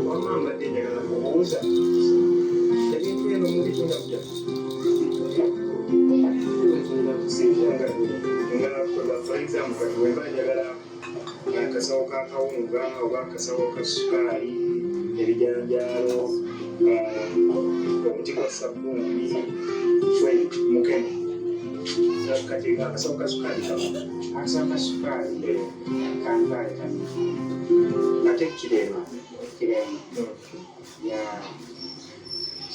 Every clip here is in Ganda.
Wamamba njagala kubuuza ebintu bino mubitunda kutya nga for example kati wemba njagala akasawo ka kawunga oba akasawo ka sukaali ebijanjaalo omuti gwa sabbuuni mukene kati akasawo ka sukaali akasawo ka sukaali kangaali ate kirema ya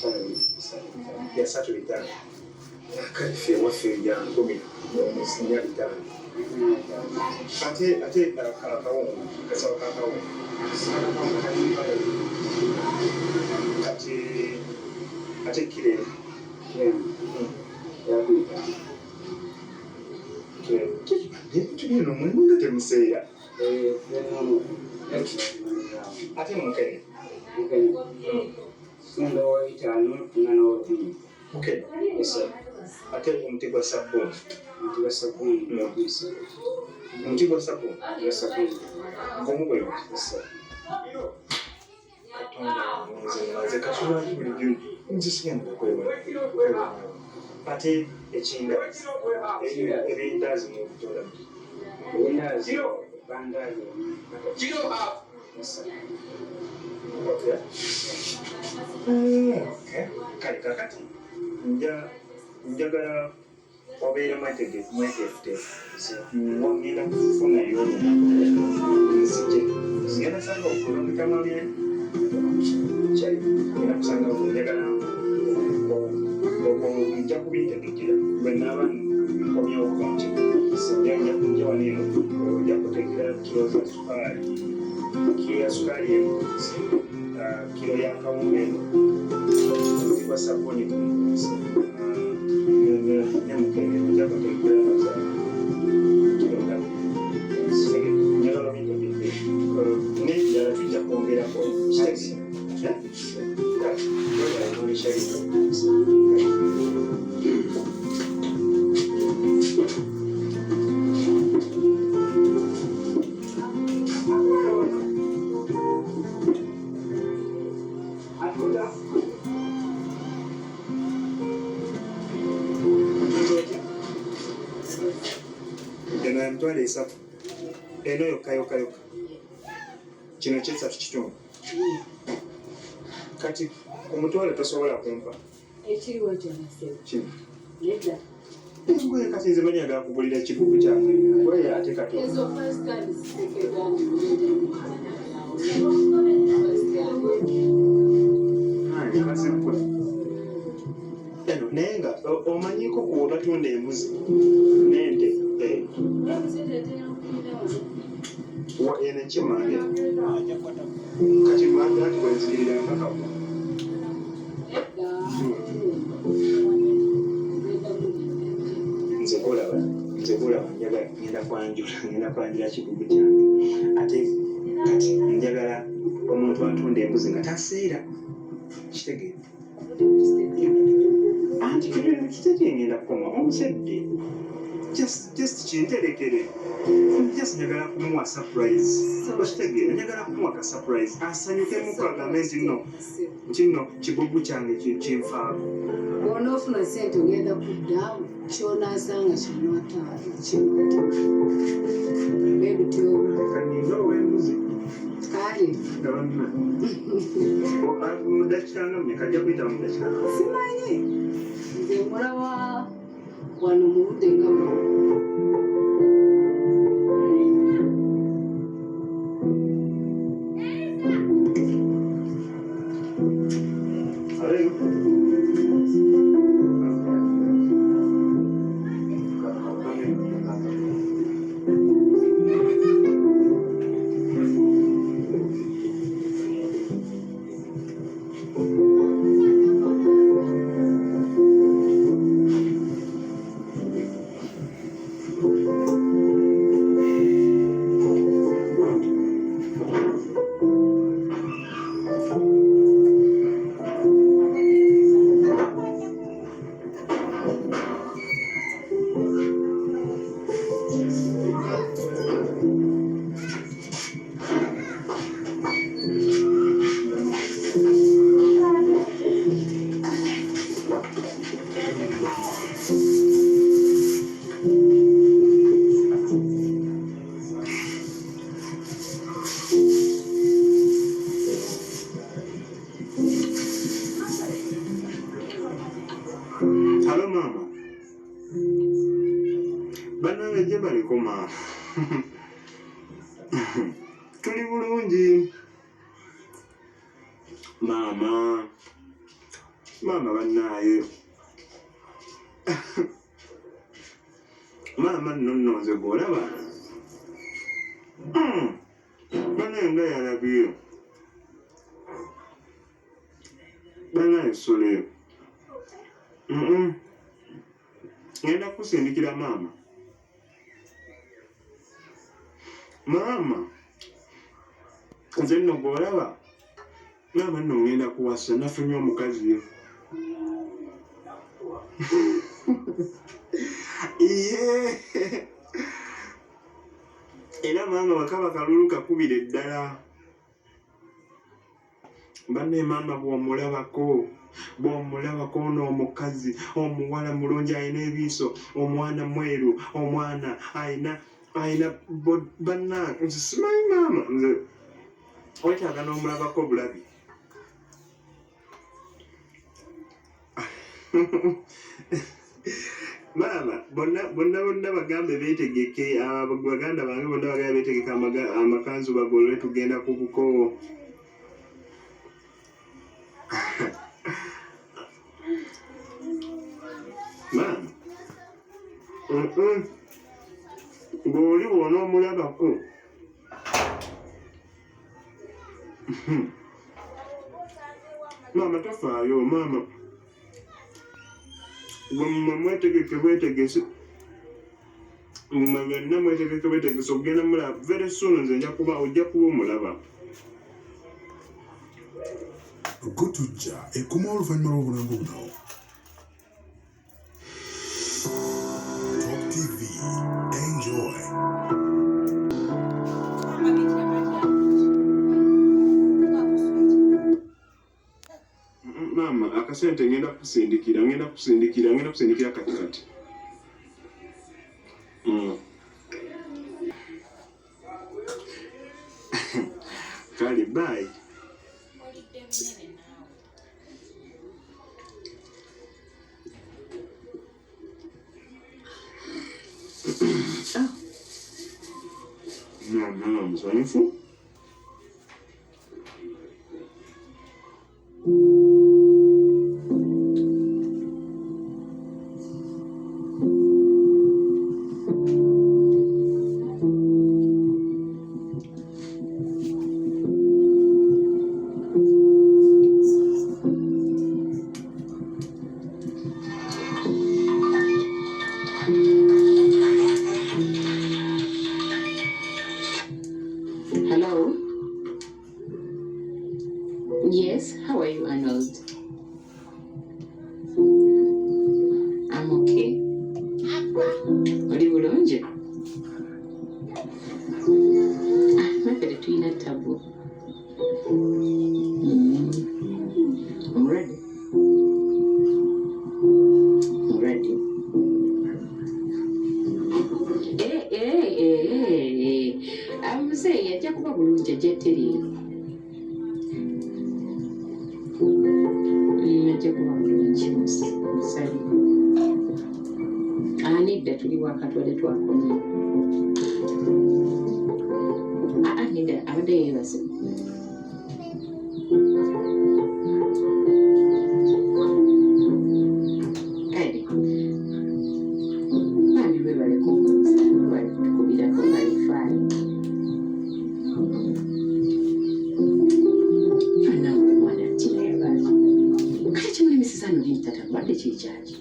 35 kalife waffe ya 10 ate akawunga akasawo ka kawunga ate kirema ebintu bino mwenga temuseera ate mukene mukene ate omuti gwa sabbuuni omuti gwa sabbuuni omu bwe katonda nze kasobolaki bulijjo nzisigenda okwebala ate ekindazi ebindazi mubitunda kale kakati njagala obeera mweteefuteefu ngenda kufunayo nzije ngenda sanga okulondekamabye ngenda kusanga njagala nja kubitegekera bwenaaba nkomyaokuva nja waneno ojja kutegera kilo za sukaali kilo ya sukaali eno kilo ya kawunga eno gwa sabbuuni nemukene ojja kutegera za kilo ngabi njagala bitegekere n'ebirala tujja kwongerako eno ya mitwalo 3 eno yokka kino kyesatu kitundu kati omutwalo tosobola kumpa ekiriwo kyonna kino nedda engoye kati nze manya gakugulira kigugu kyange ngoye ate kati eno naye nga omanyiko kuba batunda embuzi n'ente eno ekimange kati mange ati wenzirira nkakamu nze bulaba ngenda kwanjula kigugu kyange ate kati njagala omuntu atunda embuzi nga taseera kitegeera anti kibintu kitaki ngenda kukoma omusedde just kinterekere just njagala kumuwa surprise okitegeera njagala kumuwa ka surprise asanyukemu agambe nti nno kibugu kyange kinfaako bw'onoofuna sente ogenda kuddaawo kyonaasanga kaniza ow'embuzi kale gabanna mudakika nga mmeka ajja kuyita mudakika simanyi nze mulaba wano mu budde nga Bana bajja baliko maama. Tuli bulungi. Maama bannaaye. Maama nno nze gw'olaba. Banenga yalabye. Bannaaye Sole. Ngenda kusindikira maama. Maama nze nno gw'olaba. Maama nno ngenda kuwasa nafunye omukazi. Iye. Era maama wakaba kalulu kakubira eddala. Banne maama bw'omulabako n'omukazi omuwala mulungi alina ebiiso, omwana mweru, omwana alina banna nze simanyi maama nze wetaaga n'omulabako bulabi. Maama bonna bagambe beetegeke, baganda bange bonna bagambe beetegeke amakanzu bagolole tugenda ku buko. Maama ng'oli bw'onoomulabako maama tofaayo maama gwe mwetegeke bwetegese mwenna mwetegeke bwetegese okugenda mulaba very soon nze ojja kuba omulaba. Gotujja ekoma oluvannyuma lw'obulango buno. Top TV, enjoy. Maama akasente ngenda kusindikira kati. Kale bye. Maama musanyufu. Hello? Yes, how are you, Arnold? I'm okay. Oli bulungi? Mepere tuyina tabu. I'm ready. I'm ready. Amuzeeyi ajja kuba bulungi ejjetteri. Ajja kuba bulungi musali. Anidda tuli wakatwale twakomye. Nidda abadde yeebase. Kale bambi bwe baletukubirako balifaayo. Wadde kikyaki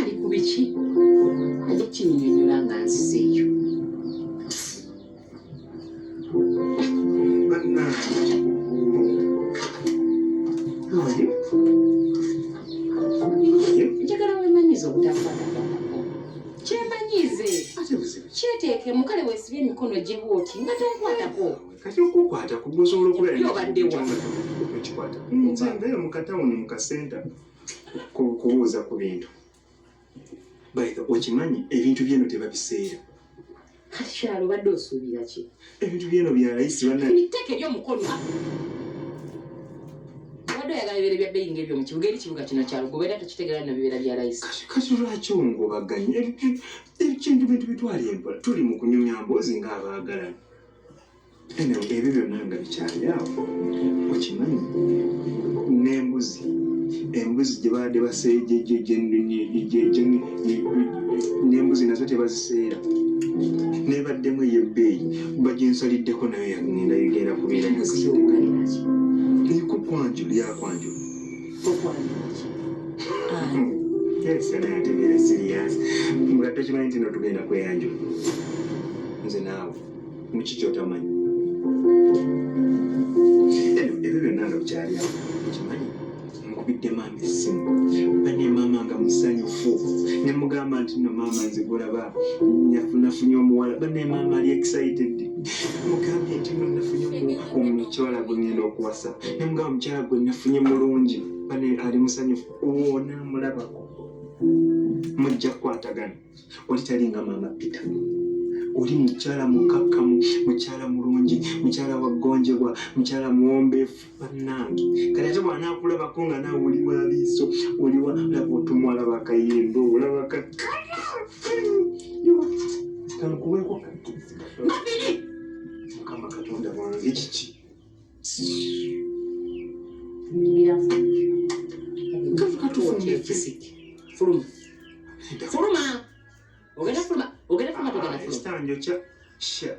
ali ku biki ajja kukinnyonnyola nga nzizeeyo. Njagala weemanyize obutakwatagako. Kyemanyize kyeteeke mukale weesibye emikono gye bw'oti nga tonkwatako. Kati okukwata kugusobola okubeera obadde wa ekikwata nze mbeera mu katawuni mu kasenta kubuuza ku bintu. Baitha okimanyi ebintu byeno tebabiseera. Kati kyalo obadde osuubira ki? Ebintu byeno bya layisi ebiteeke eby'omukono obadde obadde oyagala ebibere bya bbeeyi ng'ebyo mu kibuga eri kibuga kino kya Lugoberera tekitegera bino bibeera bya layisi. Kati lwaki ongobaganye ekintu bintu bitwala empola tuli mu kunyumya mboozi ng'abaagalana. Ebyo byonna nga bikyali awo okimanyi embuzi gye baadde baseeje n'embuzi nazo tebaziseera nebaddemu ey'ebbeeyi baginsaliddeko nayo yagenda yigenda kubeera kwanjulu yakwanjulu esana yategeera siriyasi nga tokimanyi nti no tugenda kweyanjula nze naawe muki kyotamanyi ebyo byonna nga bikyali awo okimanyi nkubidde maama essimu bane maama nga musanyufu ne mugamba nti no maama nze golaba nafunye omuwala bane maama ali excited mugambye nti no nafunye omukyala gwe ngenda okuwasa ne mugamba omukyala gwe nafunye mulungi bane ali musanyufu owo naamulabako mujja kukwatagana oli talinga maama Peter oli mukyala mukakkamu mukyala mulungi mukyala waggonjebwa mukyala muwombeefu bannange kati ate bw'anaakulabako nga naawe oli wabiiso oli walaba otumwala bakayendo olaba kankuweeko mukama katonda wange kiki Fuluma ogenda fuluma togenda fuluma ekitanjo kya sha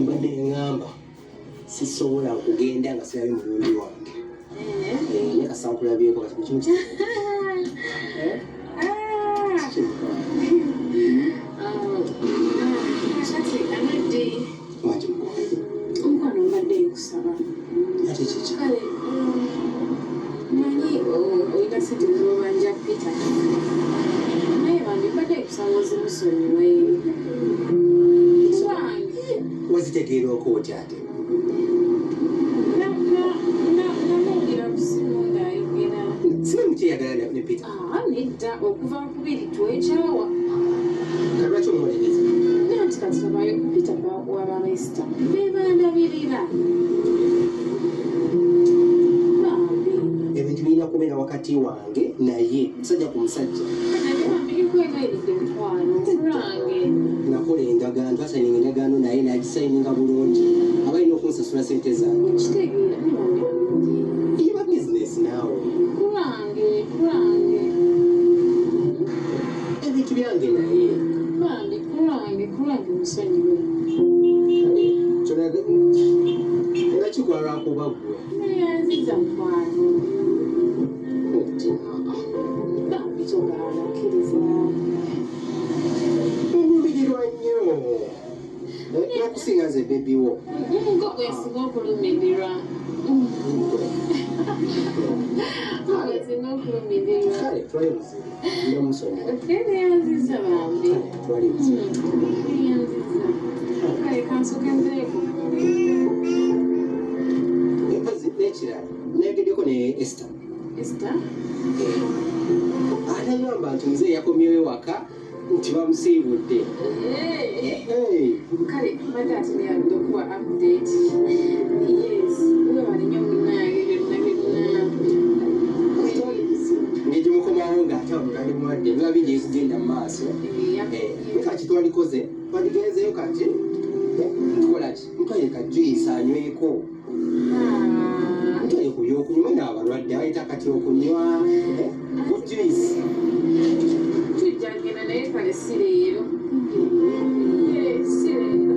mbadde ngamba sisobola kugenda nga sirabye mulungi wange nekasankulabyeko kati kimu omukwano mbadde nkusaba ate kiki manyi oyina sente zobanja Peter naye bandi mbadde nkusaba ozimusonyiwe wazitegeera oko otya ate namubira kusimu ng'ayogera sibe mukyeyagala ne Peter nedda okuva kubiri twekyawa kalwaki omuwolereza nanti kati abayo Peter wabamaisita bebandabirira bambi ebintu birina kubeera wakati wange naye musajja ku musajja bikwegayiridde mukwano kulange nakola endagaano twasayininga endagaano naye nagisayininga bulungi abalina okunsasula sente zange kitegeera iba bizinesi naawe kulange ebintu byange naye bambi kulange musonyiwe era kikola lwakuba gwe naye anziza mukwano bambi togaana kkiriza onyumirirwa nnyo n'okusinga nze bebiwo nga bwesinga okulumirirwa bwesinga okulumirirwa kale twali buzibu nomusonyi kene yanziza bambi twali buzibu yanziza kale kansoke nzeeko empozi n'ekirala nayogeddeko ne Esther Esther atagamba nti nze yakomyewo ewaka nti bamusiibudde kale mbadde ate neyadde okuwa update yes we balinyo munange byonna negimukomawo ng'ate omulwadde mulwadde biba bigiye kugenda mu maaso kati twalikoze twaligenzeyo kati tukolaki mutwaye kajuyisa anyweko mutwaye ku byokunywa n'abalwadde abayita kati okunywa juyisi tujja ngenda naye kale si leero si leero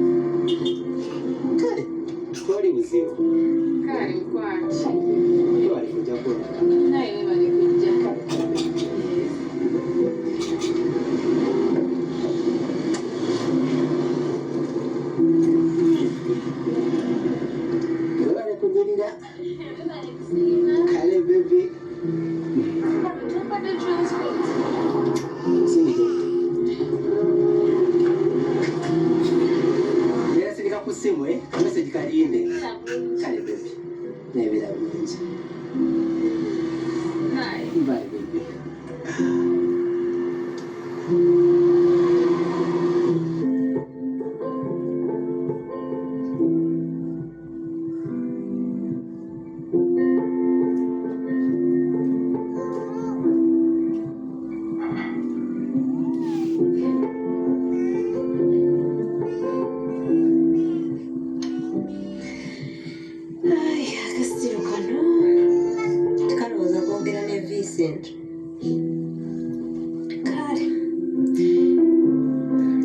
Kale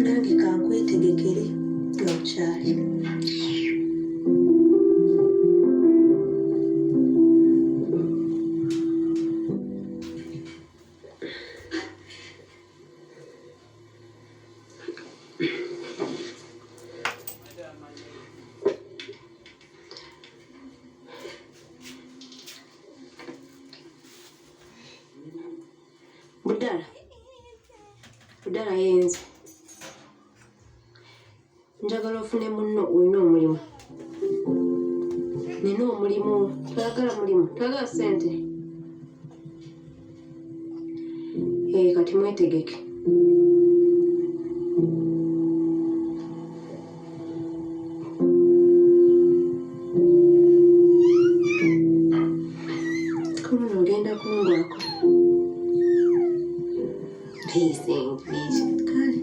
nange kankwetegekere n'okyali. Budala yenze njagala ofune munno olina omulimu. Nina omulimu, twagala mulimu, twagala ssente. Kati mwetegeke. Kono ogenda kungwako. Please, kale.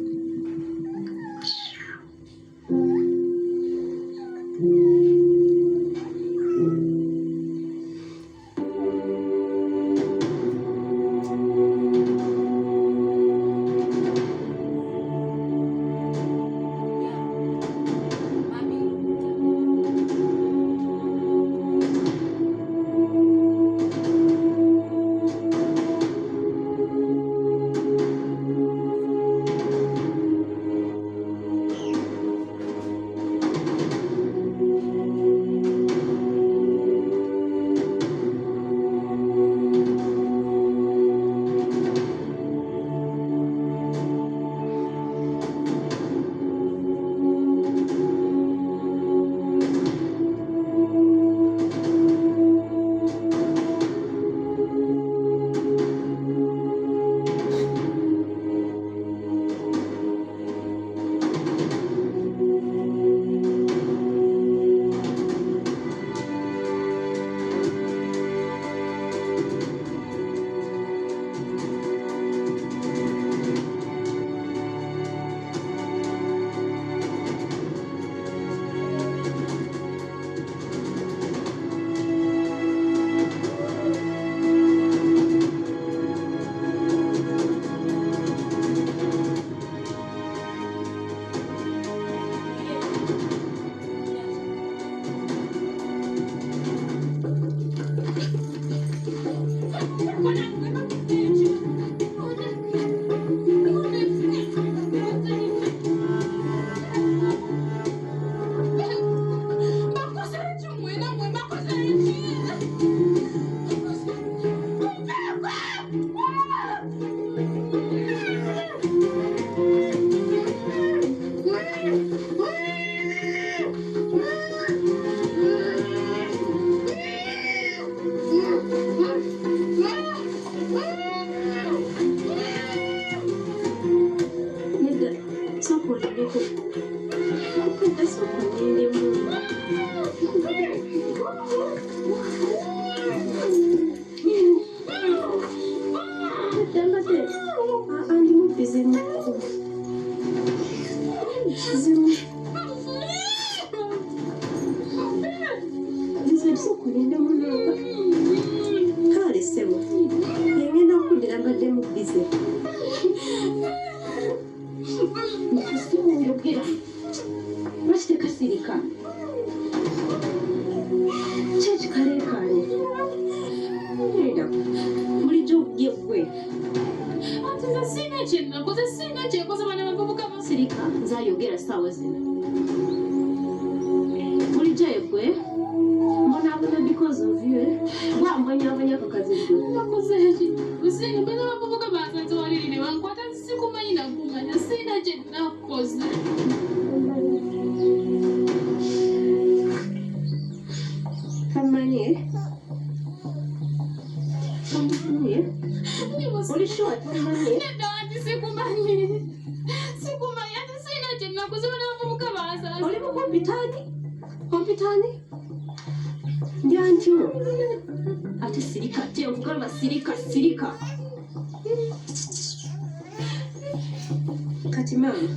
Kati mama,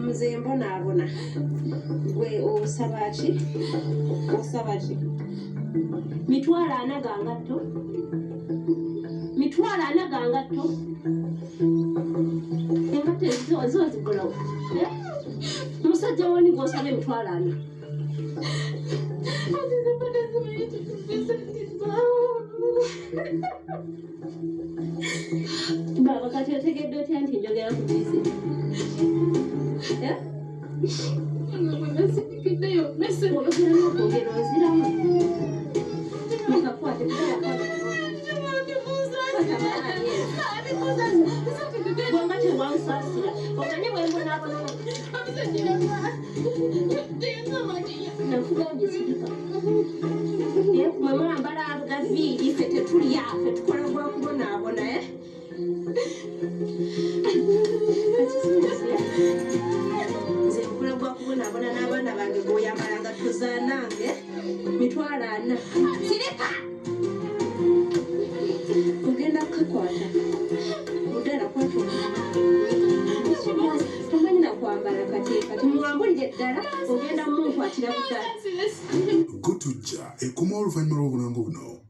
mzee mbona abona gwe osabachi mitwala anaga ngatto mitwalo ana gangatto engatto ezo zigulawo musajja woni gw'osaba emitwalo ana baba kati otegedde otya nti njogera ku bizi oyogera n'okwogera oziramu mukakwate bwanga tewawusaasira oganye bwembonaabona nakugambye sirika mwe mwambala gaviiri ffe tetulya ffe tukola gwa kubonaabona nze nkola gwa kubonaabona n'abaana bange bw'oyambalanga tuzaanange mitwalo ana sirika ogenda kukakwata muddala kwata tomanyi nakwambala kati muwambulire ddala ogenda munkwatira buddala Gutujja ekoma oluvannyuma lw'obulanga buno.